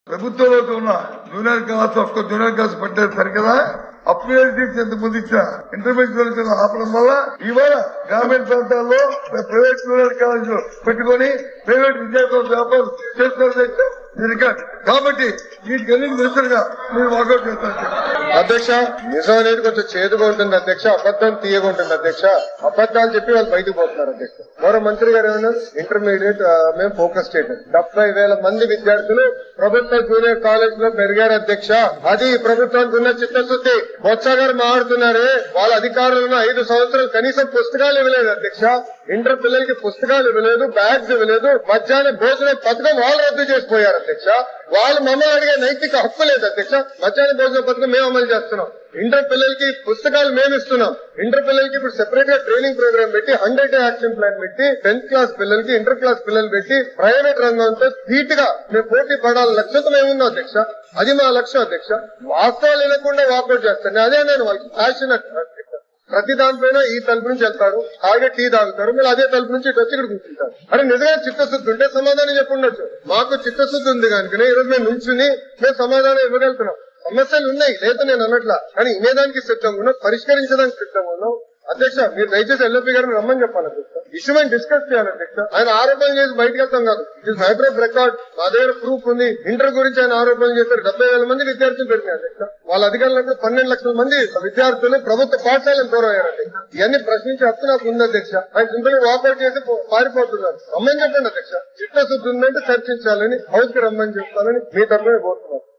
ప్రభుత్వంలో ఉన్న junior class ఒక్క జూనియర్ క్లాస్ పెట్టారు సరికదా అప్గ్రేడ్ ఎంత ముందు ఇచ్చిన ఇంటర్మీడియట్ ఆపడం వల్ల ఇవాళ గ్రామీణ ప్రాంతాల్లో ప్రైవేట్ జూనియర్ కాలేజ్ పెట్టుకుని ప్రైవేట్ విద్యార్థులు వ్యాపారం చేస్తున్నారు కాబట్టి వీటికన్నీ నిరసనగా మీరు వాకౌట్ చేస్తారు. అధ్యక్ష, నిజం అనేది కొంచెం చేదుగా ఉంటుంది అధ్యక్ష, అబద్దం తీయగా ఉంటుంది అధ్యక్ష. అబద్దాలు చెప్పి వాళ్ళు బయటకు పోతున్నారు అధ్యక్ష. మరో మంత్రి గారు ఏమన్నా ఇంటర్మీడియట్ మేము ఫోకస్ స్టేట్ 70,000 మంది విద్యార్థులు ప్రభుత్వ జూనియర్ కాలేజ్ లో పెరిగారు అధ్యక్ష. అది ప్రభుత్వానికి ఉన్న చిత్తశుద్ధి. బొత్స గారు మాట్లాడుతున్నారే, వాళ్ళ అధికారులను 5 సంవత్సరాలు కనీసం పుస్తకాలు ఇవ్వలేదు అధ్యక్ష. ఇంటర్ పిల్లలకి పుస్తకాలు ఇవ్వలేదు, బ్యాగ్స్ ఇవ్వలేదు, మధ్యాహ్న భోజన పథకం వాళ్ళు రద్దు చేసిపోయారు అధ్యక్ష. వాళ్ళు మమ్మల్ని అడిగే నైతిక హక్కు లేదు అధ్యక్ష. మధ్యాహ్న భోజన పథకం మేము అమలు చేస్తున్నాం. ఇంటర్ పిల్లలకి పుస్తకాలు మేము ఇస్తున్నాం. ఇంటర్ పిల్లలకి ఇప్పుడు సెపరేట్ గా ట్రైనింగ్ ప్రోగ్రామ్ పెట్టి 100 డే యాక్షన్ ప్లాన్ పెట్టి 10th క్లాస్ పిల్లలకి ఇంటర్ క్లాస్ పిల్లలు పెట్టి ప్రైవేట్ రంగంతో ధీటుగా మేము పోటీ పడాలని లక్ష్యంతో మేము ఉన్నాం అధ్యక్ష. అది మా లక్ష్యం అధ్యక్ష. వాస్తవాలు వినకుండా వాకౌట్ చేస్తాను. అదే నేను వాళ్ళకి ప్యాషన్ అధ్యక్ష. ప్రతి దానిపైన ఈ తలుపు నుంచి వెళ్తారు, తాగే టీ తాగుతారు, మళ్ళీ అదే తలుపు నుంచి ఇటు వచ్చి ఇక్కడ కూర్చుంటారు. అంటే నిజంగా చిత్తశుద్ధి ఉంటే సమాధానం చెప్పుండొచ్చు. మాకు చిత్తశుద్ధి ఉంది కనుక ఈరోజు మేము నుంచుని మేము సమాధానం ఇవ్వగలుగుతున్నాం. సమస్యలు ఉన్నాయి లేదా నేను అన్నట్లా, కానీ వినేదానికి సిద్ధంగా ఉన్నాం, పరిష్కరించడానికి సిద్ధంగా ఉన్నాం. అధ్యక్ష, మీరు దయచేసి ఎల్ఎపి గారిని రమ్మని చెప్పాలి అధ్యక్ష. ఇష్యూ మేము డిస్కస్ చేయాలి అధ్యక్ష. ఆయన ఆరోపణలు చేసి బయటకు వెళ్తాం కాదు. ఇది మ్యాటర్ ఆఫ్ రికార్డ్. మా దగ్గర ప్రూఫ్ ఉంది. ఇంటర్ గురించి ఆయన ఆరోపణలు చేశారు. 70,000 మంది విద్యార్థులు పెరిగినాయి అధ్యక్ష. వాళ్ళ అధికారులకు 12 లక్షల మంది విద్యార్థులు ప్రభుత్వ పాఠశాలను దూరం అయ్యారు అధ్యక్ష. ఇవన్నీ ప్రశ్నించే హక్కు నాకు ఉంది అధ్యక్ష. ఆయన సింపుల్ వాకౌట్ చేసి పారిపోతున్నారు. రమ్మని చెప్పండి అధ్యక్ష. చిత్తశుద్ధి ఉందంటే చర్చించాలని, హౌస్ కి రమ్మని చెప్తానని మీ తరఫున కోరుతున్నారు.